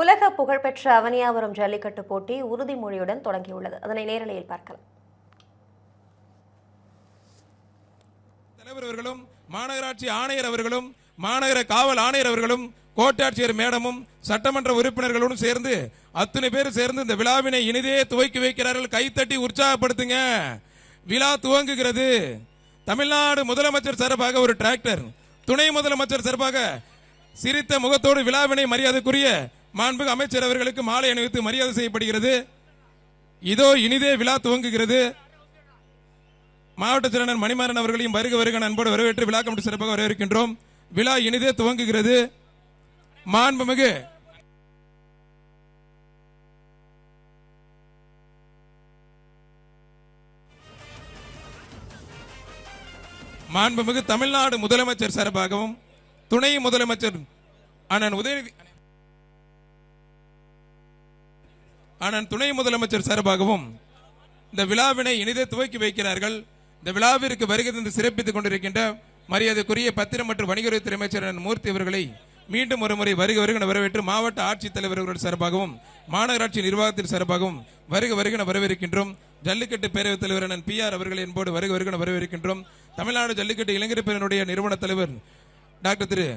உலக புகழ்பெற்ற அவனியாபுரம் ஜல்லிக்கட்டு போட்டி உறுதிமொழியுடன் தொடங்கியுள்ளது. அதனை நேரலையில் பார்க்கலாம். தலைவர் அவர்களும் மாநகராட்சி ஆணையர் அவர்களும் மாநகர காவல் ஆணையர் அவர்களும் கோட்டாட்சியர் மேடமும் சட்டமன்ற உறுப்பினர்களுடன் சேர்ந்து அத்தனை பேர் சேர்ந்து இந்த விழாவினை இனிதே துவக்கி வைக்கிறார்கள். கைத்தட்டி உற்சாகப்படுத்துங்க. விழா துவங்குகிறது. தமிழ்நாடு முதலமைச்சர் சார்பாக ஒரு டிராக்டர், துணை முதலமைச்சர் சார்பாக சிரித்த முகத்தோடு விழாவினை மரியாதைக்குரிய மாண்புமிகு அமைச்சர் அவர்களுக்கு மாலை அணிவித்து மரியாதை செய்யப்படுகிறது. இதோ இனிதே விழா துவங்குகிறது. மாவட்ட செயலாளர் மணிமாறன் அவர்களையும் வருக வருக அன்போடு வரவேற்று விழா கமிட்டி சிறப்பாக வரவேற்கின்றோம். விழா இனிதே துவங்குகிறது. மாண்புமிகு தமிழ்நாடு முதலமைச்சர் சார்பாகவும் துணை முதலமைச்சர் அண்ணன் உதயநிதி துணை முதலமைச்சர் சார்பாகவும் இந்த விழாவினை இனிதே துவக்கி வைக்கிறார்கள். இந்த விழாவிற்கு வருகை தந்து சிறப்பித்துக் கொண்டிருக்கின்ற மரியாதைக்குரிய பத்திரம் மற்றும் வணிகத்துறை அமைச்சர் மூர்த்தி அவர்களை மீண்டும் ஒரு முறை வருக வருக வரவேற்று மாவட்ட ஆட்சித்தலைவர் அவர்கள் சார்பாகவும் மாநகராட்சி நிர்வாகத்தின் சார்பாகவும் வருக வருக வரவேற்கின்றோம். ஜல்லிக்கட்டு பேரவைத் தலைவர் PR அவர்கள் என்போடு வருக வருக வரவேற்கின்றோம். தமிழ்நாடு ஜல்லிக்கட்டு இளைஞர் பேரனுடைய நிறுவன தலைவர் டாக்டர் திரு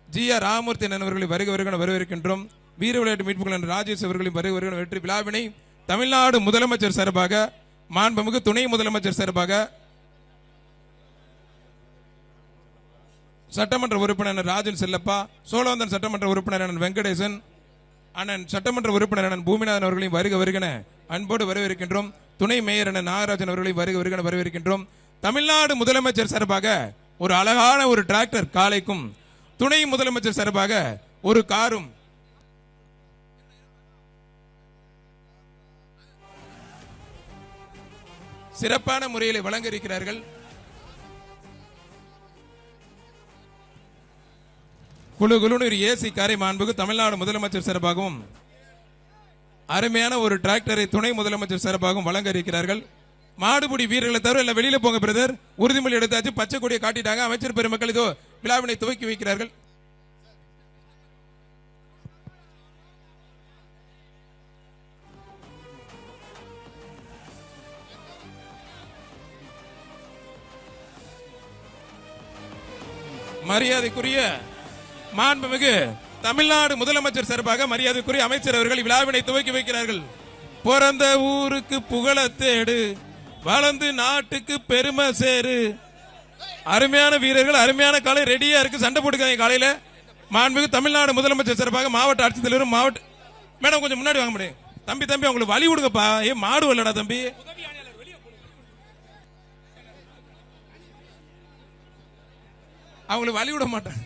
GR ராமமூர்த்தி அவர்களை வருக வருக வரவேற்கின்றோம். வீர விளையாட்டு மீட்புகள் ராஜேஷ் அவர்களையும் வருக வருக வெற்றி விழாவினை தமிழ்நாடு முதலமைச்சர் சார்பாக மாண்புமிகு துணை முதலமைச்சர் சார்பாக சட்டமன்ற உறுப்பினர் ராஜன் செல்லப்பா, சோழவந்தன் சட்டமன்ற உறுப்பினர் வெங்கடேசன், அண்ணன் சட்டமன்ற உறுப்பினர் பூமிநாதன் அவர்களையும் வருக வருகன அன்போடு வரவேற்கின்றோம். துணை மேயர் நாகராஜன் அவர்களையும் வருக வருகன வரவேற்கின்றோம். தமிழ்நாடு முதலமைச்சர் சார்பாக ஒரு அழகான ஒரு டிராக்டர் காலைக்கும், துணை முதலமைச்சர் சார்பாக ஒரு காரும் சிறப்பான முறையில் வழங்க இருக்கிறார்கள். குழு குழுன்னு ஒரு ஏசி காரை மாண்புக்கு தமிழ்நாடு முதலமைச்சர் சார்பாகவும் அருமையான ஒரு டிராக்டரை துணை முதலமைச்சர் சார்பாகவும் வழங்க இருக்கிறார்கள். மாடுபிடி வீரர்களை தவிர எல்லாம் வெளியில போங்க பிரதர். உறுதிமொழி எடுத்தாச்சு, பச்சை கொடியை காட்டிட்டாங்க. அமைச்சர் பெருமக்கள் இதோ விழாவினை துவக்கி வைக்கிறார்கள். மரியாதைக்குரிய மாண்புமிகு தமிழ்நாடு முதலமைச்சர் சார்பாக மரியாதைக்குரிய அமைச்சர் அவர்கள் விழாவினை துவக்கி வைக்கிறார்கள். பிறந்த ஊருக்கு புகழ தேடு, வளர்ந்து நாட்டுக்கு பெருமை சேரு. அருமையான வீரர்கள், அருமையான காலை ரெடியா இருக்கு. சண்டை போட்டுக்காங்க காலையில. மாண்புமிகு தமிழ்நாடு முதலமைச்சர் சார்பாக மாவட்ட ஆட்சித்தலைவர் மாவட்ட மேடம் கொஞ்சம் முன்னாடி வாங்க முடியும். தம்பி தம்பி அவங்களுக்கு வழி கொடுங்கப்பா. மாடு வரலடா தம்பி. அவங்களுக்கு வழி விட மாட்டேன்.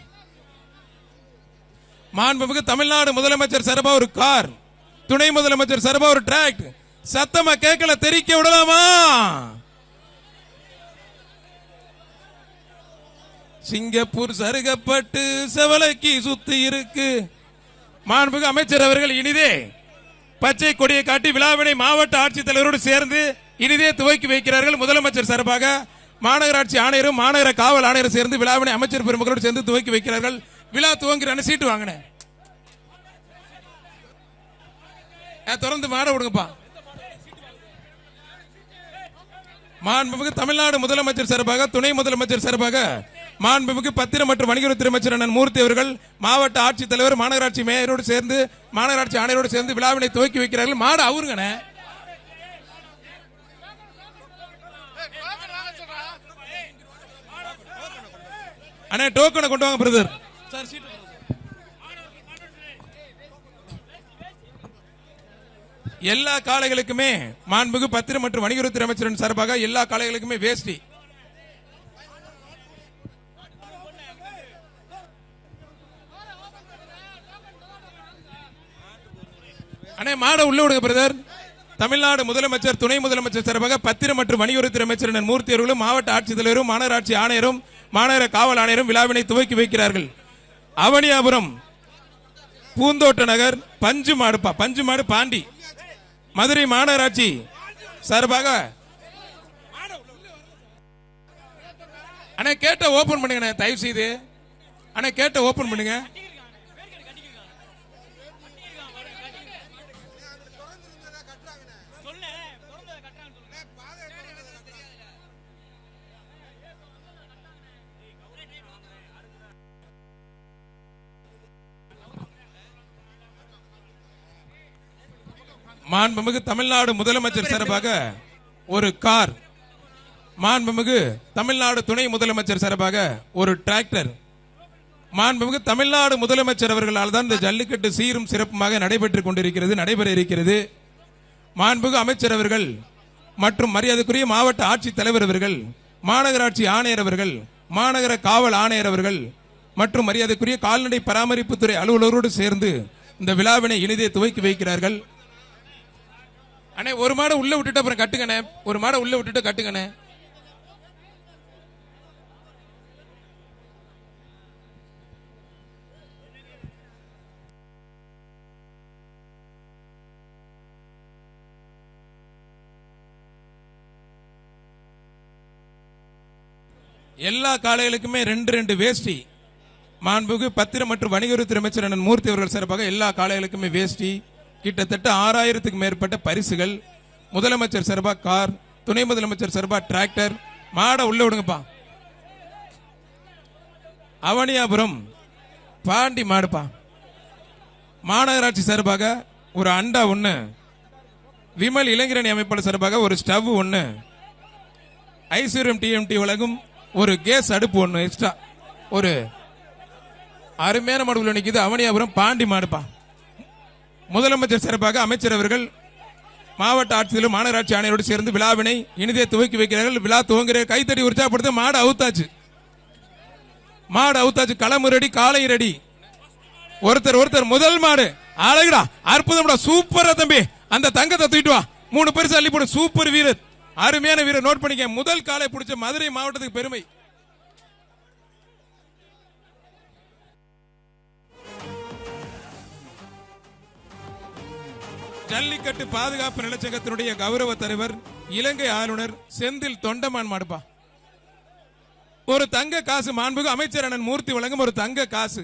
மாண்புமிகு தமிழ்நாடு முதலமைச்சர் சார்பா ஒரு கார், துணை முதலமைச்சர் சார்பா ஒரு டிராக்ட். சத்தமா கேட்கல, தெரிக்க விடலாமா? சிங்கப்பூர் சருகப்பட்டு செவலைக்கு சுத்தி இருக்கு. மாண்புமிகு அமைச்சர் அவர்கள் இனிதே பச்சை கொடியை காட்டி விழாவினை மாவட்ட ஆட்சித்தலைவரோடு சேர்ந்து இனிதே துவக்கி வைக்கிறார்கள். முதலமைச்சர் சார்பாக மாநகராட்சி ஆணையரும் மாநகர காவல் ஆணையரும் சேர்ந்து விழாவினை அமைச்சர் பெருமக்களோடு சேர்ந்து துவக்கி வைக்கிறார்கள். விழா துவங்கிறான சீட்டு வாங்கினேன் தொடர்ந்து மாட விடுங்கப்பா. மாண்புமிகு தமிழ்நாடு முதலமைச்சர் சார்பாக துணை முதலமைச்சர் சார்பாக மாண்புமிகு பத்திரம் மற்றும் வணிகத்துறை அமைச்சர் மூர்த்தி அவர்கள் மாவட்ட ஆட்சித்தலைவர் மாநகராட்சி மேயரோடு சேர்ந்து மாநகராட்சி ஆணையரோடு சேர்ந்து விழாவினை துவக்கி வைக்கிறார்கள். மாடு அவருங்க அண்ணே, டோக்கனை கொண்டு வாங்க பிரதர். எல்லா காளைகளுக்குமே மாண்புமிகு பத்திரம் மற்றும் வணிகத்துறை அமைச்சரின் சார்பாக எல்லா காளைகளுக்குமே வேஷ்டி. அண்ணே மாட உள்ள விடுங்க பிரதர். தமிழ்நாடு முதலமைச்சர் துணை முதலமைச்சர் சார்பாக பத்திரம் மற்றும் வணிகத்துறை அமைச்சர் மூர்த்தி அவர்களும் மாவட்ட ஆட்சித்தலைவரும் மாநகராட்சி ஆணையரும் மாநகர காவல் ஆணையரும் விழாவினை துவக்கி வைக்கிறார்கள். அவனியாபுரம் பூந்தோட்ட நகர் பஞ்சு மாடுப்பா, பஞ்சு மாடு பாண்டி மதுரை மாநகராட்சி சார்பாக அண்ணா கேட்ட ஓபன் பண்ணுங்க தயவு செய்து. அண்ணா கேட்ட ஓபன் பண்ணுங்க. மாண்புமிகு தமிழ்நாடு முதலமைச்சர் சார்பாக ஒரு கார், மாண்புமிகு தமிழ்நாடு துணை முதலமைச்சர் சார்பாக ஒரு டிராக்டர், மாண்புமிகு தமிழ்நாடு முதலமைச்சர் அவர்களால் தான் இந்த ஜல்லிக்கட்டு சீரும் சிறப்புமாக நடைபெற இருக்கிறது. மாண்புமிகு அமைச்சர் அவர்கள் மற்றும் மரியாதைக்குரிய மாவட்ட ஆட்சித் தலைவர் அவர்கள், மாநகராட்சி ஆணையர் அவர்கள், மாநகர காவல் ஆணையர் அவர்கள் மற்றும் மரியாதைக்குரிய கால்நடை பராமரிப்புத்துறை அலுவலரோடு சேர்ந்து இந்த விழாவினை இனிதே துவக்கி வைக்கிறார்கள். அண்ணே, ஒரு மாடை உள்ள விட்டுட்டு அப்புறம் கட்டுங்கண்ணே, ஒரு மாடை உள்ள விட்டுட்டு கட்டுங்கண்ணே. எல்லா காளைகளுக்குமே 2 வேஷ்டி. மாண்புமிகு பத்திரம் மற்றும் வணிகத்துறை அமைச்சர் அண்ணன் மூர்த்தி அவர்கள் சார்பாக எல்லா காளைகளுக்குமே வேஷ்டி. கிட்டத்தட்ட 6000க்கும் மேற்பட்ட பரிசுகள். முதலமைச்சர் சார்பாக கார், துணை முதலமைச்சர் சார்பாக டிராக்டர். மாடை உள்ள விடுங்கப்பா. அவனியாபுரம் பாண்டி மாடுப்பா. மாநகராட்சி சார்பாக ஒரு அண்டா 1, விமல் இளைஞரணி அமைப்பாளர் சார்பாக ஒரு ஸ்டவ் 1, ஐஸ்வர்யம் டிஎம்டி வழங்கும் ஒரு கேஸ் அடுப்பு 1 எக்ஸ்ட்ரா. ஒரு அருமையான மாடு உள்ள நிற்குது. அவனியாபுரம் பாண்டி மாடுப்பா. முதலமைச்சர் சார்பாக அமைச்சர் அவர்கள் மாவட்ட ஆட்சியரும் மாநகராட்சி ஆணையரோடு சேர்ந்து விழாவினை இனிதே துவக்கி வைக்கிறார்கள். விழா துவங்குற கைத்தடி உற்சாகப்படுத்த மாடு அவுத்தாச்சு. களமு ரெடி, காலை ரெடி. ஒருத்தர் முதல் மாடு அழகுடா, அற்புதம்டா, சூப்பரா தம்பி. அந்த தங்கத்தை தூக்கிட்டு வா. 3 பரிசு அள்ளி போடு. சூப்பர் வீரர், அருமையான வீரர். நோட் பண்ணிக்க. முதல் காலை பிடிச்ச மதுரை மாவட்டத்துக்கு பெருமை. ஜல்லிக்கட்டு பாதுகாப்பு நலச்சங்கத்தினுடைய கௌரவ தலைவர் இலங்கை ஆளுநர் செந்தில் தொண்டமான் மாடுப்பா. ஒரு தங்க காசு. மாண்புமிகு அமைச்சர் அண்ணன் மூர்த்தி வழங்கும் ஒரு தங்க காசு.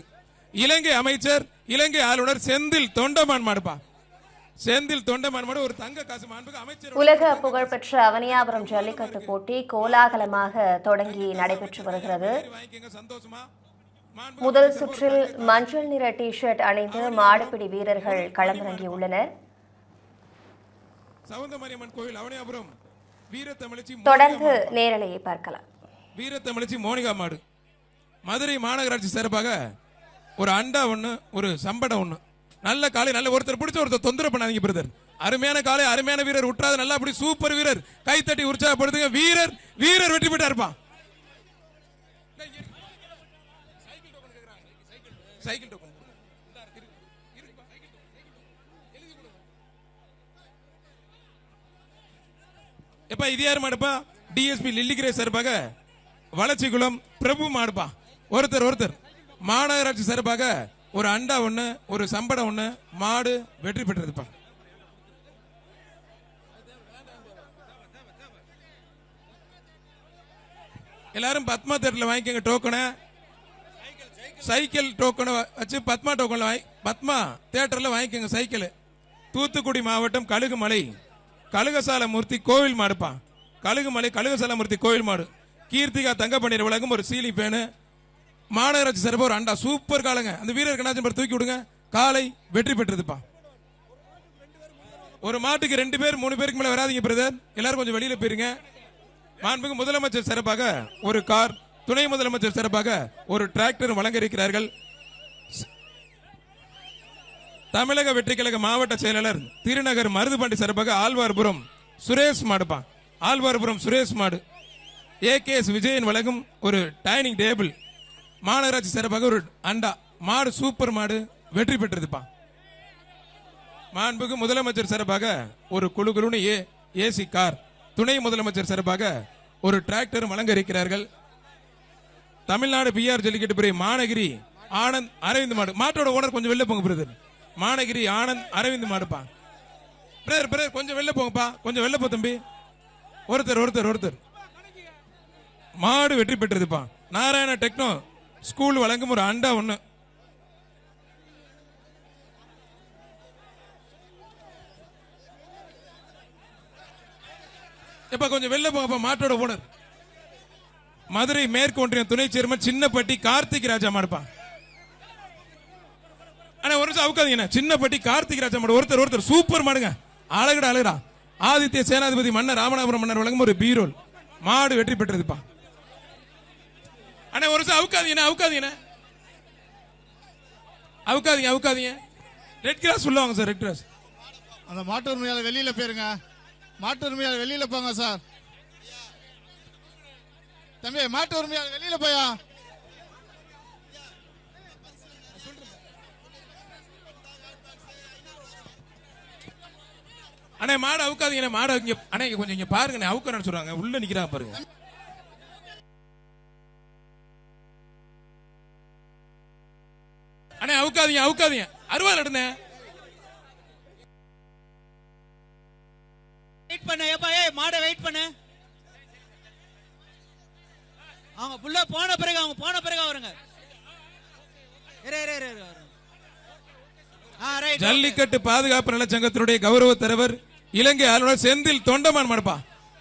இலங்கை அமைச்சர், இலங்கை ஆளுநர் செந்தில் தொண்டமான் மாடுப்பா. செந்தில் தொண்டமான் மாடு ஒரு தங்க காசு. மாண்புமிகு அமைச்சர். உலக புகழ்பெற்ற அவனியாபுரம் ஜல்லிக்கட்டு போட்டி கோலாகலமாக தொடங்கி நடைபெற்று வருகிறது. முதல் சுற்றில் மஞ்சள் நிற டி ஷர்ட் அணிந்து மாடுபிடி வீரர்கள் களமிறங்கியுள்ளனர். சவுந்தமரியம்மன் கோயில் அவனியாபுரம் வீரத்தமிழச்சி. தொடர்ந்து நேரலையை பார்க்கலாம். வீரத்தமிழச்சி மோனிகா மாடு. மதுரை மாநகராட்சி சார்பாக ஒரு அண்டா 1, ஒரு சம்படம் 1. நல்ல காலை, நல்ல ஒருத்தர் பிடிச்ச ஒருத்தர் தொந்தரவு பண்ணாதீங்க பிரதர். அருமையான காலை, அருமையான வீரர். விட்டுறாது, நல்லா அப்படி சூப்பர் வீரர். கைத்தட்டி உற்சாகப்படுத்துங்க. வீரர் வெற்றி பெற்றா இருப்பான். சைக்கிள் டோக்கன் எப்பா. இது யார் மாடுப்பா? டிஎஸ்பி லில்லிகிரே சார்பாக வளச்சிக்குளம் பிரபு மாடுப்பா. ஒருத்தர் மாநகராட்சி சார்பாக ஒரு அண்டா 1, ஒரு சம்படம் 1. மாடு வெற்றி பெற்றதுப்பா. எல்லாரும் பத்மா தேட்டர்ல வாங்கிக்கங்க டோக்கனை. சைக்கிள் டோக்கனை வச்சு பத்மா டோக்கன்ல பத்மா தேட்டர்ல வாங்கிக்கங்க சைக்கிள். தூத்துக்குடி மாவட்டம் கழுகுமலை கழுகசால மூர்த்தி கோவில் மாடுப்பா. கழுகுமலை கழுகசால மூர்த்தி கோவில் மாடு. கீர்த்திகா தங்கப்பண்ணீர் வழங்கும் ஒரு சீலி பேனு. மாநகராட்சி சார்பாக ஒரு அண்டா. சூப்பர் காலங்க. அந்த வீரர் கணாச்சம்பர் தூக்கி விடுங்க. காலை வெற்றி பெற்றதுப்பா. ஒரு மாட்டுக்கு 2 பேர் 3 பேருக்கு மேல வராதீங்க பிரதர். எல்லாரும் கொஞ்சம் வெளியில போயிருங்க. மாண்புமிகு முதலமைச்சர் சார்பாக ஒரு கார், துணை முதலமைச்சர் சார்பாக ஒரு டிராக்டர் வழங்க இருக்கிறார்கள். தமிழக வெற்றி கழக மாவட்ட செயலாளர் திருநகர் மருதுபாண்டி சார்பாக ஆழ்வார்புரம் சுரேஷ் மாடுப்பா. ஆழ்வார்புரம் சுரேஷ் மாடு. ஏகேஎஸ் விஜயன் வழங்கும் ஒரு டைனிங் டேபிள். மாநகராட்சி சார்பாக ஒரு அண்டா. மாடு சூப்பர் மாடு வெற்றி பெற்றதுப்பா. மாண்புமிகு முதலமைச்சர் சார்பாக ஒரு குழுகுழுன்னு ஏசி கார், துணை முதலமைச்சர் சார்பாக ஒரு டிராக்டர் வழங்க இருக்கிறார்கள். தமிழ்நாடு பிஆர் ஜல்லிக்கட்டு பிரிவு மாநகிரி ஆனந்த் அரவிந்த் மாடு. மாட்டோட ஓனர் கொஞ்சம் வெளில போங்க பிரதர். மாநகிரி ஆனந்த் அரவிந்த் மாடுப்பா. பிரதர் கொஞ்சம் வெளில போங்கப்பா. கொஞ்சம் வெளில போ தம்பி. ஒருத்தர் மாடு வெற்றி பெற்றதுப்பா. நாராயண டெக்னோ ஸ்கூல் வழங்கும் ஒரு அண்டா 1. இப்ப கொஞ்சம் வெளில போங்கப்பா. மாட்டோட ஓனர் மதுரை மேற்கு ஒன்றியம் துணை சேர்மன் சின்னப்பட்டி கார்த்திக் ராஜா மாடுப்பா. ஆனா ஒரு நிமிஷம் அவுக்காதீங்க. சின்னப்பட்டி கார்த்திக் ராஜா மாடு. ஒருத்தர் சூப்பர் மாடுங்க. அழகுடா அழகுடா. ஆதித்ய சேனாதிபதி மன்னர் ராமநாதபுரம் மன்னர் வழங்கும் ஒரு பீரோல். மாடு வெற்றி பெற்றதுப்பா. அண்ணா ஒரு நிமிஷம் அவுக்காதீங்க. ரெட் கிராஸ் சொல்லுவாங்க சார். ரெட் கிராஸ் அந்த மாட்டு உரிமையாளர் வெளியில போயிருங்க. மாட்டு உரிமையாளர் வெளியில போங்க சார். தம்பி மாட்டு உரிமையாளர் வெளியில போயா. அண்ணே மாடு அவுக்காதீங்க. மாடு இங்க அண்ணே கொஞ்சம் இங்க பாருங்க. அவுக்கணும்னு சொல்றாங்க. உள்ள நிக்கிறாங்க பாருங்க. அண்ணே அவுக்காதீங்க. அறுவாள் எடுங்க. வெயிட் பண்ணு. ஏப்பா ஏய் மாட வெயிட் பண்ணு. அவங்க புள்ள போன பிறகு வருங்க. ஜல்லிக்கட்டு பாதுகாப்பு நலச்சங்கத்தினுடைய கௌரவ தலைவர் இலங்கை ஆளுநர் செந்தில் தொண்டமான் மாடுப்பா.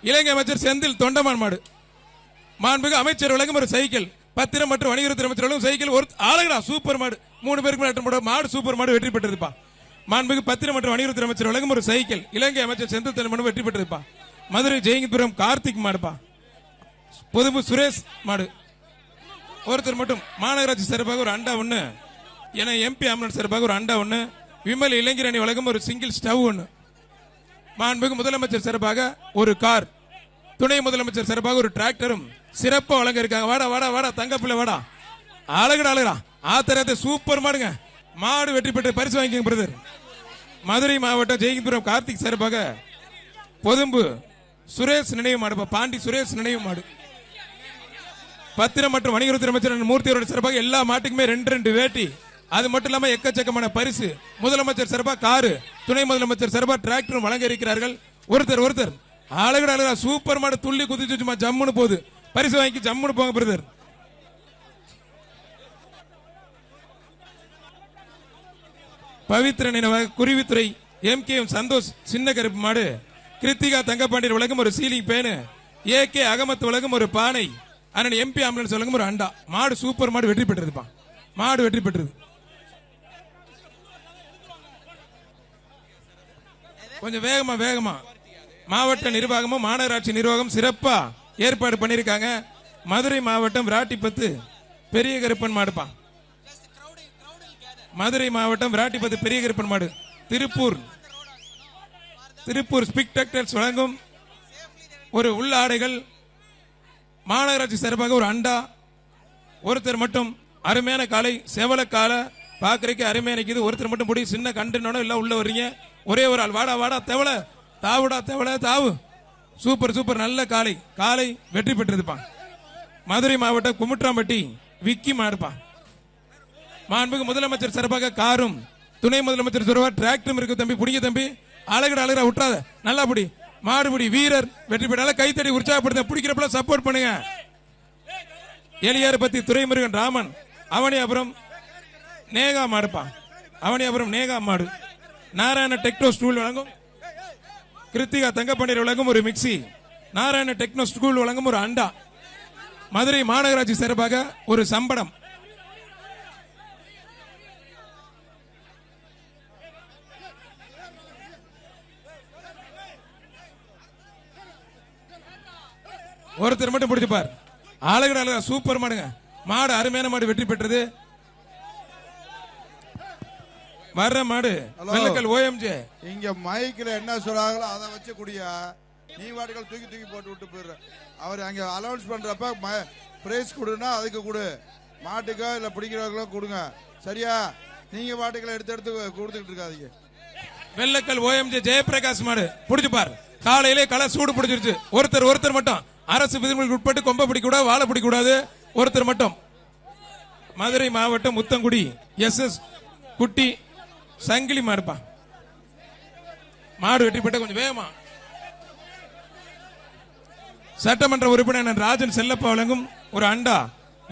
இலங்கை அமைச்சர் செந்தில் தொண்டமான் மாடு. மாண்புமிகு அமைச்சர் வழங்கும் ஒரு சைக்கிள். பத்திரம் மற்றும் வணிகத்துறை அமைச்சர் வழங்கும் சைக்கிள். ஒரு ஆளுங்கடா சூப்பர் மாடு. 3 பேருக்கு மாடு சூப்பர் மாடு வெற்றி பெற்றதுப்பா. மாண்புமிகு பத்திரம் மற்றும் வணிகத்துறை அமைச்சர் வழங்கும் ஒரு சைக்கிள். இலங்கை அமைச்சர் செந்தில் தொண்டமான் வெற்றி பெற்றதுப்பா. மதுரை ஜெயங்கிபுரம் கார்த்திக் மாடுப்பா. பொதுப்பு சுரேஷ் மாடு. ஒருத்தர் மட்டும் மாநகராட்சி சார்பாக ஒரு அண்டா ஒண்ணு, என எம்பி ஆம்புலன்ஸ் சார்பாக ஒரு அண்டா ஒண்ணு, விமல் இளைஞர் அணி வழங்கும் ஒரு சிங்கிள் ஸ்டவ் ஒண்ணு, மாண்புமிகு முதலமைச்சர் சார்பாக ஒரு கார், துணை முதலமைச்சர் சார்பாக ஒரு டிராக்டரும் சிறப்பா வழங்க இருக்காங்க. வாடா வாடா வாடா தங்கப்பிள்ளை வாடா. அழகுடா ஆத்திரத்தை சூப்பர் மாடுங்க. மாடு வெற்றி பெற்று பரிசு வாங்கிக்கங்க பிரதர். மதுரை மாவட்டம் ஜெயங்கிபுரம் கார்த்திக் சார்பாக பொதும்பு சுரேஷ் நினைவு மாடு. பாண்டி சுரேஷ் நினைவு மாடு. பத்திரம் மற்றும் வணிகத்துறை அமைச்சர் மூர்த்தியோட சிறப்பாக எல்லா மாட்டுக்குமே 2 வேட்டி. அது மட்டும் இல்லாம எக்கச்சக்கமான பரிசு. முதலமைச்சர் சிறப்பா காரு, துணை முதலமைச்சர் சிறப்பா டிராக்டர் வழங்க இருக்கிறார்கள். ஒருத்தர் அழகுடா சூப்பர் மாடு. துள்ளி குதிச்சு சும்மா ஜம்முன்னு போகுது. பரிசு வாங்கி ஜம்முன்னு போங்க பிரதர். பவித்ர நினைவாக குருவித்துறை எம் சந்தோஷ் சின்ன கருப்பு மாடு. கிருத்திகா தங்கப்பாண்டியர் வழங்கும் ஒரு சீலிங் பேனு. ஏகே அகமத் வழங்கும் ஒரு பானை. அண்ணன் எம்பி ஆம்புலன்ஸ் வழங்கும் ஒரு அண்டா. மாடு சூப்பர் மாடு வெற்றி பெற்றதுப்பா. மாடு வெற்றி பெற்றது. கொஞ்சம் வேகமா மாவட்ட நிர்வாகமும் மாநகராட்சி நிர்வாகம் சிறப்பா ஏற்பாடு பண்ணிருக்காங்க. மதுரை மாவட்டம் விராட்டிப்பத்து பெரிய கருப்பன் மாடுப்பா. மதுரை மாவட்டம் விராட்டிப்பத்து பெரிய கருப்பன் மாடு. திருப்பூர் ஸ்பெக்டேட்டர்ஸ் வழங்கும் ஒரு உள்ளாடைகள். மாநகராட்சி சார்பாக ஒரு அண்டா. ஒருத்தர் மட்டும் அருமையான காலை செவல காலை பாக்குறதுக்கு அருமையா நிக்குது. ஒருத்தர் மட்டும் முடி சின்ன கண்டுனோட எல்லாம் உள்ள வர்றீங்க. ஒரே ஒரு ஆள் வாடா தெவல தாவு. சூப்பர் நல்ல காலை வெற்றி பெற்றதுப்பா. மதுரை மாவட்டம் குமுட்ராம்பட்டி விக்கி மாடுப்பா. மாண்புமிகு முதலமைச்சர் சார்பாக காரும், துணை முதலமைச்சர் சார்பாக டிராக்டரும் இருக்கு. தம்பி புடிங்க தம்பி. அழகுடா விட்டுறாத. நல்லா புடி. மாடுபிடி வீரர் வெற்றி பெற்றால கைத்தடி உற்சாகப்படுத்த. பிடிக்கிறப்ப சப்போர்ட் பண்ணுங்க. எலியார்பத்தி துரைமுருகன் ராமன் அவனியாபுரம் நேகா மாடுப்பா. அவனியாபுரம் நேகா மாடு. நாராயண டெக்னோ ஸ்கூல் வழங்கும் கிருத்திகா தங்கப்பாண்டியர் வழங்கும் ஒரு மிக்சி. நாராயண டெக்னோ ஸ்கூல் வழங்கும் ஒரு அண்டா. மதுரை மாநகராட்சி சார்பாக ஒரு சம்படம். ஒருத்தர் மட்டும் பிடிச்சுப்பார். அழகுடா சூப்பர் மாடுங்க. மாடு அருமையான மாடு வெற்றி பெற்றது. வர்ற மாடு வெள்ளக்கல் ஓஎம்ஜே. இங்க மைக்ல என்ன சொல்றாங்களோ அதை வச்சு குடியா. நீ வாட்டுகள் தூக்கி போட்டு விட்டு போயிடுற. அவர் அங்க அலௌன்ஸ் பண்றப்ப பிரைஸ் கொடுனா அதுக்கு கொடு. மாட்டுக்கோ இல்ல பிடிக்கிறவர்களோ கொடுங்க. சரியா? நீங்க வாட்டுகளை எடுத்து கொடுத்துட்டு இருக்காதீங்க. வெள்ளக்கல் ஓஎம்ஜே ஜெயபிரகாஷ் மாடு பிடிச்சுப்பார். காலையிலே களை சூடு பிடிச்சிருச்சு. ஒருத்தர் மட்டும் அரசு விதிமுறைகளுக்கு உட்பட்டு கொம்ப பிடிக்க கூடாது, வாழை பிடிக்க கூடாது. ஒருத்தர் மட்டும். மதுரை மாவட்டம் முத்தங்குடி எஸ் குட்டி சங்கிலி மாடுப்பா. மாடு வெற்றி பெற்ற கொஞ்சம் வேகமா. சட்டமன்ற உறுப்பினர் ராஜன் செல்லப்பா வழங்கும் ஒரு அண்டா.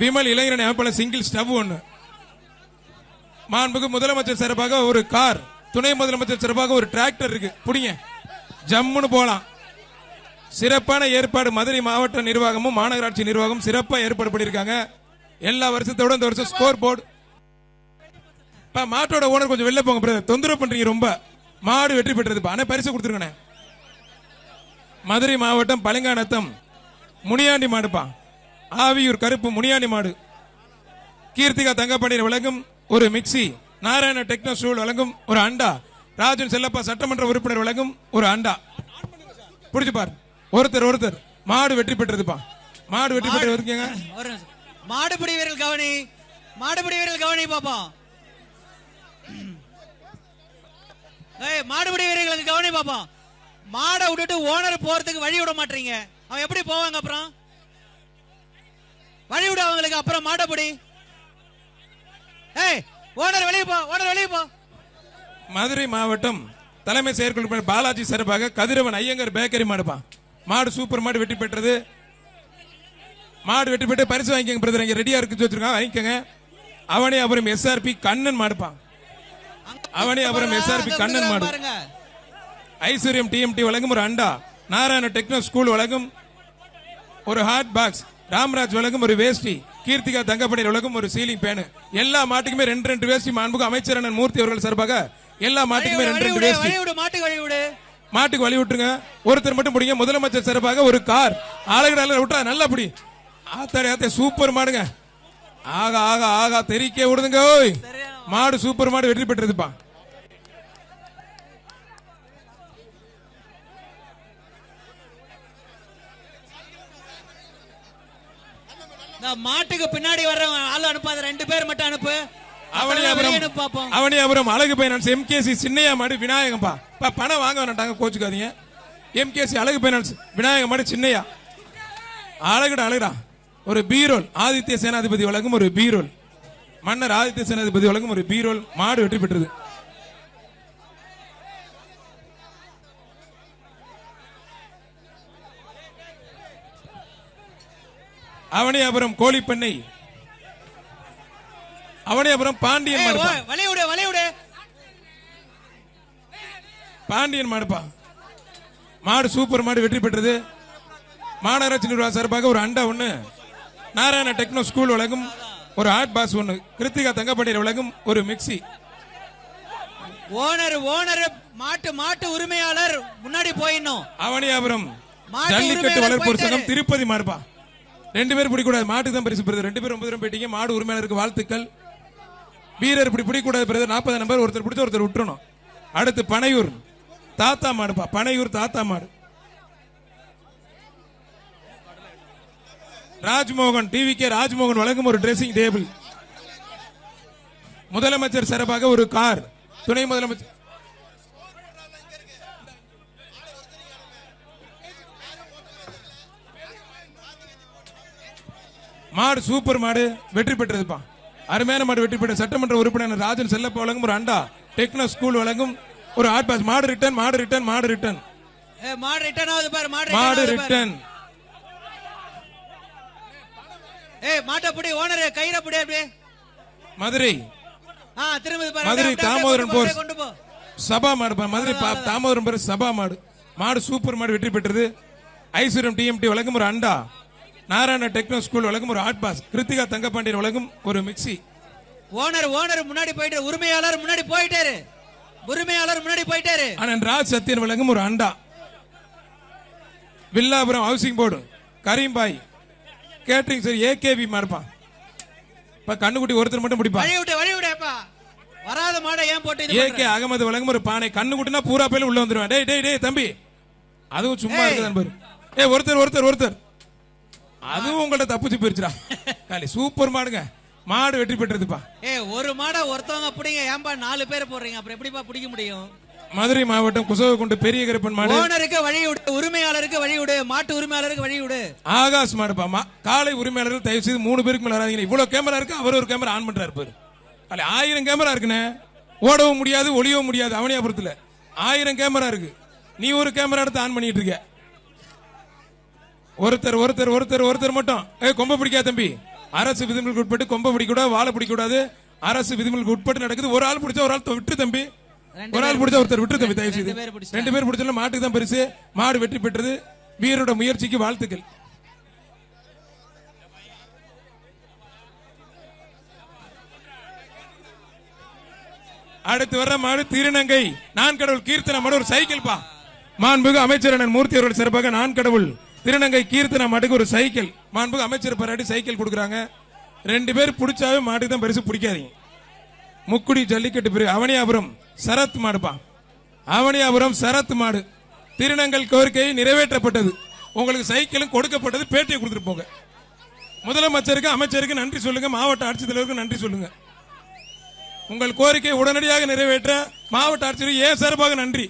விமல் இளைஞரணி அமைப்பாளர் சிங்கிள் ஸ்டவ் ஒண்ணு. மாண்புமிகு முதலமைச்சர் சார்பாக ஒரு கார், துணை முதலமைச்சர் சார்பாக ஒரு டிராக்டர் இருக்கு. புடிங்க ஜம்முன்னு போலாம். சிறப்பான ஏற்பாடு. மதுரை மாவட்ட நிர்வாகமும் மாநகராட்சி நிர்வாகம் சிறப்பா ஏற்பாடு பண்ணிருக்காங்க. எல்லா வருஷத்தோட இந்த வருஷம் ஸ்கோர் போர்டு. மாட்டோட ஓனர் கொஞ்சம் வெளில போங்க பிரதர். தொந்தரவு பண்றீங்க ரொம்ப. மாடு வெற்றி பெற்றதுப்பா. ஆனா பரிசு கொடுத்துருக்கேன். மதுரை மாவட்டம் பழங்கானத்தம் முனியாண்டி மாடுப்பா. ஆவியூர் கருப்பு முனியாண்டி மாடு. கீர்த்திகா தங்கப்பாண்டியன் வழங்கும் ஒரு மிக்சி. நாராயண டெக்னோ ஸ்டூல் வழங்கும் ஒரு அண்டா. ராஜன் செல்லப்பா சட்டமன்ற உறுப்பினர் வழங்கும் ஒரு அண்டா. புடிச்சு பாரு. ஒருத்தர் மாடு வெற்றி பெற்றதுப்பா. மாடு வெற்றி பெற்று இருக்கீங்க. மாடுபிடி வீரர்கள் கவனி, மாடுபிடி வீரர்கள் கவனி பாப்போம். மாடுபிடி வீரர்களுக்கு கவனி பாப்போம். மாடை விட்டுட்டு ஓனர் போறதுக்கு வழி விட மாட்டீங்க. அவன் எப்படி போவாங்க? அப்புறம் வழி விட அவங்களுக்கு. அப்புறம் மாடபிடி. ஓனர் வெளியே போ, ஓனர் வெளியே போ. மதுரை மாவட்டம் தலைமை செயற்குழு பாலாஜி சார்பாக கதிரவன் ஐயங்கர் பேக்கரி மாடுப்பா. மாடு சூப்பர் மாடு வெற்றி பெற்றது. மாடு வெற்றி பெற்று பரிசு வாங்கிக்கங்க பிரதர். இங்க ரெடியா இருக்கு வச்சிருக்காங்க, வாங்கிக்கங்க. அவனே அப்புறம் எஸ்ஆர்பி கண்ணன் மாடுப்பா. அவனே அப்புறம் எஸ்ஆர்பி கண்ணன் மாடு. ஐஸ்வர்யம் டிஎம்டி வழங்கும் ஒரு அண்டா. நாராயண டெக்னோ ஸ்கூல் வழங்கும் ஒரு ஹாட் பாக்ஸ். ராம்ராஜ் வழங்கும் ஒரு வேஷ்டி. கீர்த்திகா தங்கப்படி வழங்கும் ஒரு சீலிங் பேனு. எல்லா மாட்டுக்குமே 2 வேஷ்டி. மாண்புக்கு அமைச்சர் அண்ணன் மூர்த்தி அவர்கள் சார்பாக எல்லா மாட்டுக்குமே 2 வேஷ்டி. மாட்டுக்கு வழி விட்டுருங்க. ஒருத்தர் மட்டும் பிடிங்க. முதலமைச்சர் சார்பாக ஒரு கார். ஆளுகிற விட்டா நல்லா பிடி. ஆத்தாடி சூப்பர் மாடுங்க. ஆகா ஆகா ஆகா தெரிக்க விடுதுங்க. மாடு சூப்பர் மாடு வெற்றி பெற்றதுப்பா. மாட்டுக்கு பின்னாடி வர்ற ஆளு அனுப்பாத. 2 பேர் மட்டும் அனுப்பு. அவனியாபுரம் அழகு பைனான்ஸ் எம்கேசி சின்னையா மாடு விநாயகம்பா. பணம் வாங்க வேண்டாங்க, கோச்சுக்காதீங்க. எம்கேசி அழகு பைனான்ஸ் விநாயக மாடு சின்னையா. அழகுடா ஒரு பீரோல். ஆதித்ய சேனாதிபதி வழங்கும் ஒரு பீரோல். மன்னர் ஆதித்ய சேனாதிபதி வழங்கும் ஒரு பீரோல். மாடு வெற்றி பெற்றது. அவனியாபுரம் கோழிப்பண்ணை. அவனியாபுரம் பாண்டியன் மாடு. பாண்டியன் மாடுப்பா. மாடு சூப்பர் மாடு வெற்றி பெற்றது. மாநகராட்சி நிர்வாக சார்பாக ஒரு அண்டா 1. நாராயண டெக்னோ ஸ்கூல் வழங்கும் ஒரு ஹாட் பாக்ஸ் 1. கிருத்திகா தங்கப்பாண்டியன் வழங்கும் ஒரு மிக்சி. ஓனர் மாட்டு உரிமையாளர் முன்னாடி போயிடணும். அவனியாபுரம் ஜல்லிக்கட்டு வளர்ப்போர் சங்கம் திருப்பதி மாடுப்பா. 2 பேர் பிடிக்கூடாது. மாட்டுக்கு தான் பரிசு பெறுது. 2 பேர் 9 ரூபாய் போயிட்டீங்க. மாடு உரிமையாளருக்கு வாழ்த்துக்கள். வீரர் இப்படி பிடிக்கூடாது பிரதர். 40 நம்பர் ஒருத்தர் பிடிச்ச ஒருத்தர் விட்டுறணும். அடுத்து பனையூர் தாத்தா மாடுப்பா. பனையூர் தாத்தா மாடு. ராஜ்மோகன் டிவிகே ராஜ்மோகன் வழங்கும் ஒரு டிரெஸ்ஸிங் டேபிள். முதலமைச்சர் சார்பாக ஒரு கார். துணை முதலமைச்சர் மாடு சூப்பர் மாடு வெற்றி பெற்றதுப்பா. அருமையான மாடு வெற்றி பெற்ற சட்டமன்ற உறுப்பினர் ராஜன் செல்லப்பா வழங்கும் ஒரு அண்டா. டெக்னோ ஸ்கூல் வழங்கும் ஒரு ஹாட் பாக்ஸ். மாடு ரிட்டர்ன். மாட்டப்படி ஓனர் கையில புடி. அப்படியே மதுரை மதுரை தாமோதரன் போர் சபா மாடு. மதுரை தாமோதரன் போர் சபா மாடு. மாடு சூப்பர் மாடு வெற்றி பெற்றது. ஐஸ்வர்யம் டிஎம்டி வழங்கும் ஒரு அண்டா. நாராயண டெக்னோ ஸ்கூல் வழங்கும் ஒரு ஹாட் பாக்ஸ். கிருத்திகா தங்கப்பாண்டியன் வழங்கும் ஒரு மிக்சி. ஓனர் முன்னாடி போயிட்டு உரிமையாளர் முன்னாடி போயிட்டாரு. அண்ணன் ராஜ் சத்தியன் வழங்கும் ஒரு அண்டா. Villapuram housing board Karimbhai catering sir AKV மாடுப்பா. கண்ணுக்குட்டி ஒருத்தர் மட்டும் பிடிப்பா. வராத மாடை ஏன் போட்டு ஏகே அகமது வழங்கும் ஒரு பானை. கண்ணுக்குட்டினா பூரா பேர் உள்ள வந்துருவேன். டேய் தம்பி, அதுவும் சும்மா இருக்குது. ஒருத்தர் அதுவும் உங்கள்ட்ட தப்பிச்சு போயிருச்சுடா. சூப்பர் மாடுங்க. மாடு வெற்றி பெற்றதுப்பா. ஒரு மாடை ஒருத்தவங்க பிடிங்க. ஏன்பா 4 பேர் போடுறீங்க? அப்புறம் எப்படிப்பா பிடிக்க முடியும்? மதுரை மாவட்டம் குசவகுண்டு பெரிய கருப்பன் மாடு. ஓனருக்கு வழி விடு, உரிமையாளருக்கு வழி விடு, மாட்டு உரிமையாளருக்கு வழி விடு. ஆகாஷ் மாடுப்பா. காலை உரிமையாளர்கள் தயவு செய்து 3 பேருக்கு மேல வராதீங்க. இவ்வளவு கேமரா இருக்கு. அவர் ஒரு கேமரா ஆன் பண்றாரு பாரு. 1000 கேமரா இருக்குன்னு ஓடவும் முடியாது, ஒளியவும் முடியாது. அவனியாபுரத்துல 1000 கேமரா இருக்கு. நீ ஒரு கேமரா எடுத்து ஆன் பண்ணிட்டு இருக்க. ஒருத்தர் மட்டும் கொம்ப பிடிக்காத தம்பி. அரசு விதிமுறைகளுக்கு உட்பட்டு கொம்ப பிடிக்க கூடாது, வாழை பிடிக்க கூடாது. அரசு விதிமுறைகளுக்கு உட்பட்டு நடக்குது. ஒரு ஆள் பிடிச்சா ஒரு ஆள் விட்டு தம்பி. ஒரு ஆள் பிடிச்சா ஒருத்தர் விட்டு தம்பி. தயவு செய்து 2 பேர் பிடிச்சாலும் மாட்டுக்கு தான் பரிசு. மாடு வெற்றி பெற்றது. வீரோட முயற்சிக்கு வாழ்த்துக்கள். அடுத்து வர்ற மாடு திருநங்கை நான் கடவுள் கீர்த்தன மாடு ஒரு சைக்கிள் பா. மாண்புமிகு அமைச்சர் அண்ணன் மூர்த்தி அவர்கள் சிறப்பாக நான் கடவுள் திருநங்கை கீர்த்தன மாட்டுக்கு ஒரு சைக்கிள் மாண்புமிகு அமைச்சர் பாராட்டி சைக்கிள் கொடுக்குறாங்க. 2 பேர் பிடிச்சாவே மாட்டுக்கு தான் பரிசு, பிடிக்காதீங்க. முக்குடி ஜல்லிக்கட்டு பிரிவு அவனியாபுரம் சரத் மாடுப்பா. அவனியாபுரம் சரத் மாடு திருநங்கல் கோரிக்கை நிறைவேற்றப்பட்டது. உங்களுக்கு சைக்கிளும் கொடுக்கப்பட்டது. பேட்டியை கொடுத்துட்டு போங்க. முதலமைச்சருக்கு அமைச்சருக்கு நன்றி சொல்லுங்க. மாவட்ட ஆட்சித்தலைவருக்கு நன்றி சொல்லுங்க. உங்கள் கோரிக்கை உடனடியாக நிறைவேற்ற மாவட்ட ஆட்சியர் ஏன் சார்பாக நன்றி.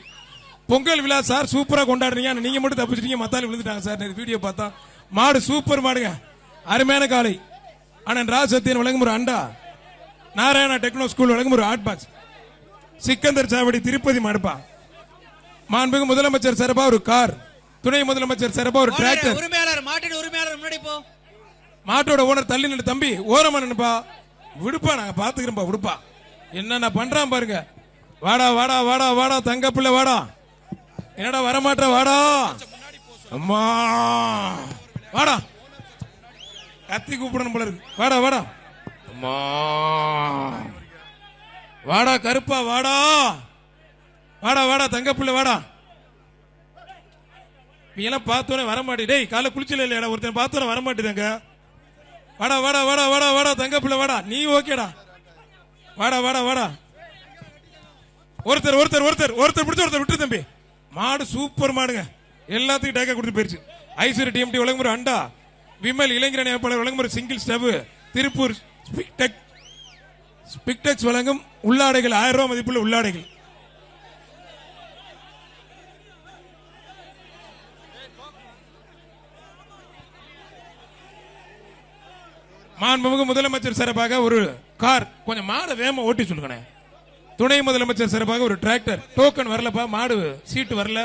பொங்கல் விழா சார் சூப்பரா கொண்டாடுறீங்க. நீங்க மட்டும் தப்பிச்சிட்டீங்க, மத்தாலும் விழுந்துட்டாங்க சார். வீடியோ பார்த்தா மாடு சூப்பர் மாடுங்க, அருமையான காலை. அண்ணன் ராஜசத்தியன் வழங்கும் ஒரு அண்டா, நாராயணா டெக்னோ ஸ்கூல் வழங்கும் ஒரு ஹாட் பாக்ஸ், சிக்கந்தர் சாவடி திருப்பதி மாடுப்பா. மாண்புமிகு முதலமைச்சர் சார்பா ஒரு கார், துணை முதலமைச்சர் சார்பா ஒரு டிராக்டர். உரிமையாளர் மாட்டின் உரிமையாளர் முன்னாடி போ. மாட்டோட ஓனர் தள்ளி நின்று தம்பி ஓரமா நின்னுப்பா, விடுப்பா நாங்க பாத்துக்கிறோம்பா, விடுப்பா. என்ன பண்றான் பாருங்க. வாடா வாடா வாடா வாடா தங்க பிள்ளை வாடா. என்னடா வரமாட்ட வாடா. அம்மா வாடா, கத்தி கூப்பிடணும் போல இருக்கு. வாடா வாடா அம்மா வாடா கருப்பா வாடா வாடா வாடா தங்க பிள்ளை வாடா. நீ எல்லாம் பார்த்தோன்னே வரமாட்டே. டேய் காலை குளிச்சல இல்லையா ஒருத்தன் பார்த்தோன்னே வரமாட்டேங்க. வாடா வாடா வாடா வாடா வாடா தங்க பிள்ளை வாடா. நீ ஓகேடா வாடா வாடா வாடா. ஒருத்தர் ஒருத்தர் ஒருத்தர் ஒருத்தர் பிடிச்ச ஒருத்தர் விட்டு தம்பி. மாடு சூப்பர் மாடுங்க, எல்லாத்துக்கும் டேக்கா கொடுத்து போயிருச்சு. ஐஸ்வர்யா டிஎம்டி வழங்கும் ஒரு அண்டா, விமல் இளைஞர் அமைப்பாளர் வழங்கும் ஒரு சிங்கிள் ஸ்டவ், திருப்பூர் ஸ்பிக்டெக்ஸ் வழங்கும் உள்ளாடைகள் 1000 ரூபாய் மதிப்புள்ள உள்ளாடைகள். மாண்புமிகு முதலமைச்சர் சிறப்பாக ஒரு கார், கொஞ்சம் மாடு வேகமா ஓட்டி சொல்லுங்க. துணை முதலமைச்சர் சிறப்பாக ஒரு டிராக்டர். டோக்கன் வரலப்பா, மாடு சீட்டு வரல.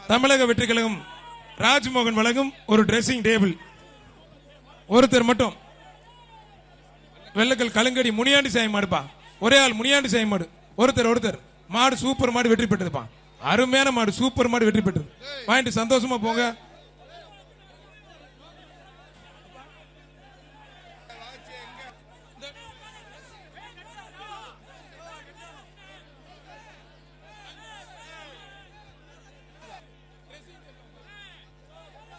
தமிழக வெற்றி கழகம் ராஜ்மோகன் வழங்கும் ஒரு டிரெஸ்ஸிங் டேபிள். ஒருத்தர் மட்டும் வெள்ளக்கல் கலங்கடி முனியாண்டி சாய் மாடுப்பா. ஒரே ஆள் முனியாண்டி சாய் மாடு. ஒருத்தர் ஒருத்தர் மாடு சூப்பர் மாடு வெற்றி பெற்றதுப்பா. அருமையான மாடு சூப்பர் மாடு வெற்றி பெற்றது. வாங்கிட்டு சந்தோஷமா போங்க.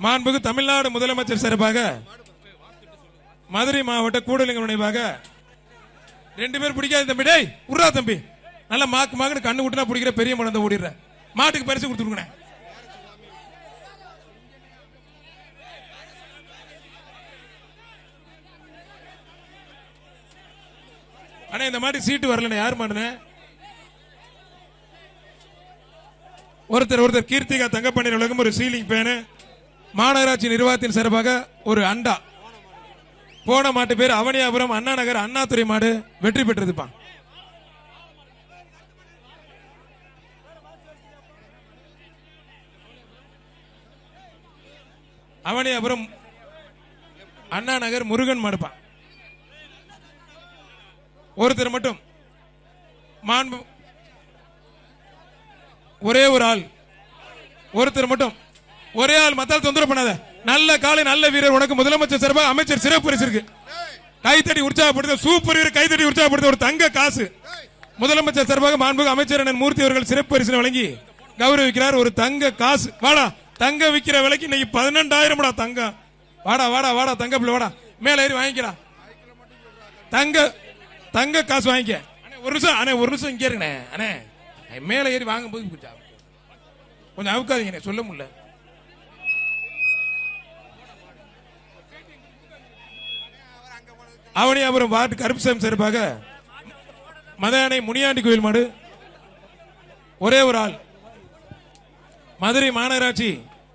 மாண்புமிகு தமிழ்நாடு முதலமைச்சர் சிறப்பாக மதுரை மாவட்ட கூடலிங்க நினைவாக 2 பேர் பிடிக்காது தம்பி. டேய் உர்ரா தம்பி, நல்லா மாக்கு மாக்கு கண்ணு விட்டுனா பிடிக்கிற பெரிய மனதை ஓடிடுற. மாட்டுக்கு பரிசு கொடுத்துருங்க. ஆனா இந்த மாதிரி சீட்டு வரல. யார் மாடுன? ஒருத்தர் ஒருத்தர் கீர்த்திகா தங்கப்பண்ணீர் உலகம் ஒரு சீலிங் பேனு. மாநகராட்சி நிர்வாகத்தின் சிறப்பாக ஒரு அண்டா. போன மாட்டு பேர் அவனியாபுரம் அண்ணா நகர் அண்ணாதுரை மாடு வெற்றி பெற்றதுப்பா. அவனியாபுரம் அண்ணா நகர் முருகன் மாடுப்பா. ஒருத்தர் மட்டும் மாண்பு ஒரே ஒரு ஆள், ஒருத்தர் மட்டும் ஒரே ஆள், மத்தால் தொந்தரவு பண்ணாத. நல்ல காலை நல்ல வீரர். உனக்கு முதலமைச்சர் சார்பாக அமைச்சர் சிறப்பு பரிசு இருக்கு. கைத்தடி உற்சாகப்படுத்த சூப்பர் வீரர், கைத்தடி உற்சாகப்படுத்த ஒரு தங்க காசு. முதலமைச்சர் சார்பாக மாண்புமிகு அமைச்சர் அண்ணன் மூர்த்தி அவர்கள் சிறப்பு பரிசு வழங்கி கௌரவிக்கிறார். ஒரு தங்க காசு. வாடா, தங்க விக்கிற விலைக்கு இன்னைக்கு 12,000 தங்கம். வாடா வாடா வாடா தங்க பிள்ளை வாடா, மேல ஏறி வாங்கிக்கிறா. தங்க தங்க காசு வாங்கிக்க. ஒரு நிமிஷம் அண்ணே, ஒரு நிமிஷம் இங்கே இருக்கண்ணே. அண்ணே மேல ஏறி வாங்கும் போது கொஞ்சம் அவுக்காதீங்க, சொல்ல முடியல. அவனியாபுரம் வார்டு கருப்புசாமி சிறப்பாக மதையானை முனியாண்டி கோயில் மாடு. ஒரே ஒரு ஆள். மதுரை மாநகராட்சி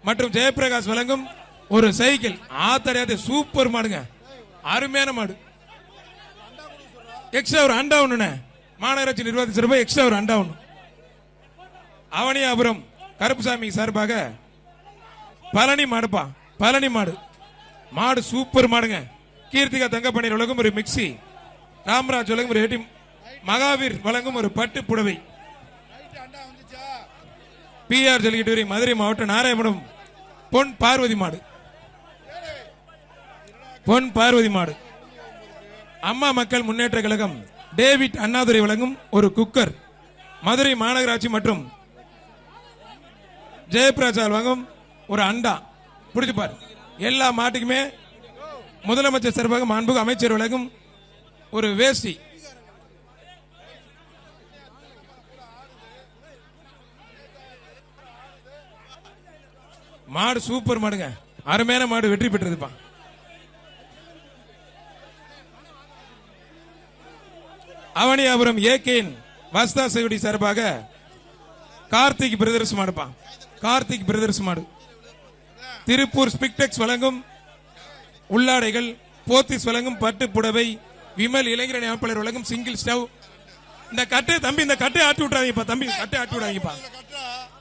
மற்றும் ஜெயபிரகாஷ் வழங்கும் ஒரு சைக்கிள். ஆத்தரையாத சூப்பர் மாடுங்க, அருமையான மாடு. எக்ஸ்ட்ரா ஒரு அண்டா ஒண்ணு. மாநகராட்சி நிர்வாகத்தின் சிறப்பாக எக்ஸ்ட்ரா ஒரு அண்டா ஒண்ணு. அவனியாபுரம் கருப்புசாமி சார்பாக பழனி மாடுப்பா. பழனி மாடு, மாடு சூப்பர் மாடுங்க. கீர்த்திகா தங்கப்பண்ணீர் வழங்கும் ஒரு மிக்சி. ராமராஜ் வழங்கும் ஒரு ஏடி. மகாவீர் வழங்கும் ஒரு பட்டு புடவை. பிஆர் ஜல்லிக்கட்டு மதுரை மாவட்டம் நாராயணபுரம் பொன் பார்வதி மாடு. பொன் பார்வதி மாடு. அம்மா மக்கள் முன்னேற்ற கழகம் டேவிட் அண்ணாதுரை வழங்கும் ஒரு குக்கர். மதுரை மாநகராட்சி மற்றும் ஜெயபிரகாஷ் வழங்கும் ஒரு அண்டா. புடிச்சு பாரு. எல்லா மாட்டுக்குமே முதலமைச்சர் சார்பாக மாண்புமிகு அமைச்சர் வழங்கும் ஒரு வேஷ்டி. மாடு சூப்பர் மாடுங்க, அருமையான மாடு, வெற்றி பெற்றதுப்பா. அவனியாபுரம் ஏகேன் வஸ்தா சேவடி சார்பாக கார்த்திக் பிரதர்ஸ் மாடுப்பா. கார்த்திக் பிரதர்ஸ் மாடு. திருப்பூர் ஸ்பிக்டெக்ஸ் வழங்கும் உள்ளாடைகள், போத்திஸ் வழங்கும் பட்டு புடவை, விமல் இளைஞரணி அமைப்பாளர் வழங்கும் சிங்கிள் ஸ்டவ். இந்த கட்டு தம்பி, இந்த கட்டை ஆட்டி விட்டுறாதீங்கப்பா தம்பி, கட்டை ஆட்டி விடாதீங்கப்பா,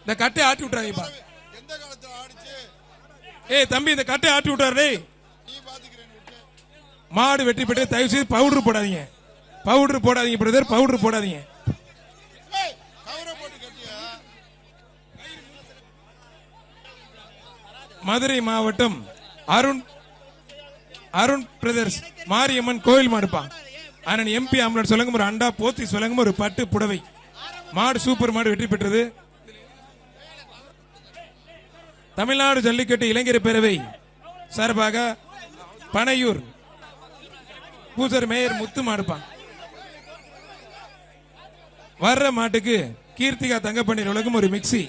இந்த கட்டை ஆட்டி விட்டுறாதீங்கப்பா. ஏய் தம்பி, இந்த கட்டை ஆட்டி விட்டாரு. மாடு வெற்றி பெற்று தயவு செய்து பவுடர் போடாதீங்க, பவுடர் போடாதீங்க பிரதர், பவுடர் போடாதீங்க. மதுரை மாவட்டம் அருண் பிரதர்ஸ் மாரியம்மன் கோயில் மாடுப்பா. அண்ணன் எம்பி ஆம்புலன்ஸ் வழங்கும் ஒரு அண்டா, போத்திஸ் வழங்கும் ஒரு பட்டு புடவை. மாடு சூப்பர் மாடு, வெற்றி பெற்றது. தமிழ்நாடு ஜல்லிக்கட்டு இளைஞர் பேரவை சார்பாக பனையூர் பூசர் மேயர் முத்து மாடுப்பா. வர்ற மாட்டுக்கு கீர்த்திகா தங்கப்பண்ணீர் வழங்கும் ஒரு மிக்சி.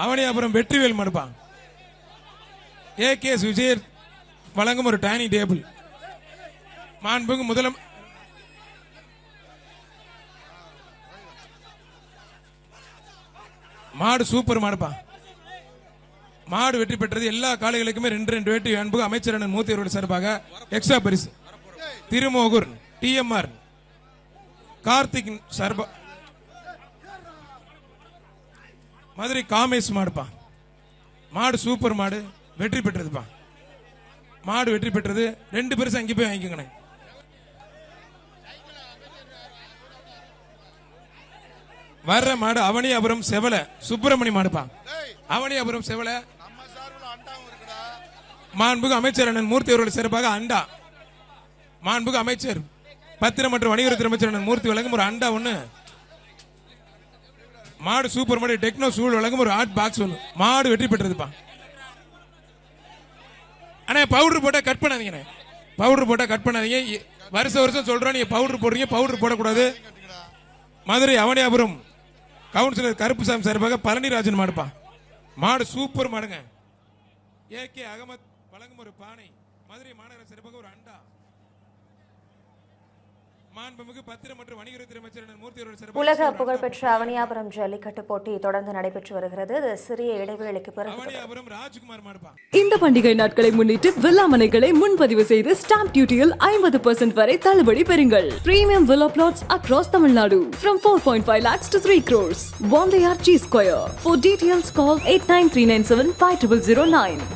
அவனியாபுரம் வெற்றிவேல் மாடுப்பா. ஏகேஎஸ் விஜய் வழங்கும் ஒரு டைனிங் டேபிள். மாண்புமிகு மாடு சூப்பர் மாடுப்பா. மாடு வெற்றி பெற்றது. எல்லா காளைகளுக்குமே 2 வேட்டி. அன்புக்கு அமைச்சர் அண்ணன் மூர்த்தி அவர்கள் சார்பாக எக்ஸ்ட்ரா பரிசு. திருமோகூர் டிஎம்ஆர் கார்த்திக் சார்பா மதுரை காமேஷ் மாடுப்பா. மாடு சூப்பர் மாடு, வெற்றி பெற்றதுப்பா. மாடு வெற்றி பெற்றது. 2 பரிசு அங்கே போய் வாங்கிக்கோங்க. வர்ற மாடு அவனியாபுரம் செவல சுப்பிரமணி மாடுப்பா. அவனியாபுரம் செவல மாண்புமிகு அமைச்சர் அண்ணன் மூர்த்தி அவர்கள் சிறப்பாக அண்டா. மாண்புமிகு அமைச்சர் பத்திரம் மற்றும் வணிகத்துறை அமைச்சர் அண்ணன் மூர்த்தி வழங்கும் ஒரு அண்டா ஒண்ணு. மாடு சூப்பர் மாடு, டெக்னோ சூழ் வழங்கும் ஒரு ஹாட் பாக்ஸ் ஒண்ணு. மாடு வெற்றி பெற்றதுப்பா. ஆனா பவுடர் போட்டா கட் பண்ணாதீங்க, பவுடர் போட்டா கட் பண்ணாதீங்க. வருஷம் சொல்றோம், நீங்க பவுடர் போடுறீங்க, பவுடர் போடக்கூடாது. மதுரை அவனியாபுரம் கவுன்சிலர் கருப்புசாமி சார்பாக பழனிராஜன் மாடுப்பா. மாடு சூப்பர் மாடுங்க. ஏகே அகமத் வழங்கும் ஒரு பானை. மதுரை மாநகர சிறப்பாக ஒரு அண்டா. மாண்புமிகு பத்திரம் மற்றும் வணிகத்துறை அமைச்சர் மூர்த்தி அவர்கள் சிறப்பாக உலக புகழ்பெற்ற அவனியாபுரம் ஜல்லிக்கட்டு போட்டி தொடர்ந்து நடைபெற்று வருகிறது. சிறிய இடைவேளைக்கு பிறகு அவனியாபுரம் ராஜ்குமார் மாடுப்பா. இந்த பண்டிகை நாட்களை முன்னிட்டு வில்லா மனைகளை முன்பதிவு செய்து ஸ்டாம்ப் டியூட்டியில் 50% வரை தள்ளுபடி பெறுங்கள். Premium villa plots across Tamil Nadu from 4.5 lakhs to 3 crores. Bondeyar G Square. For details call 8939750009.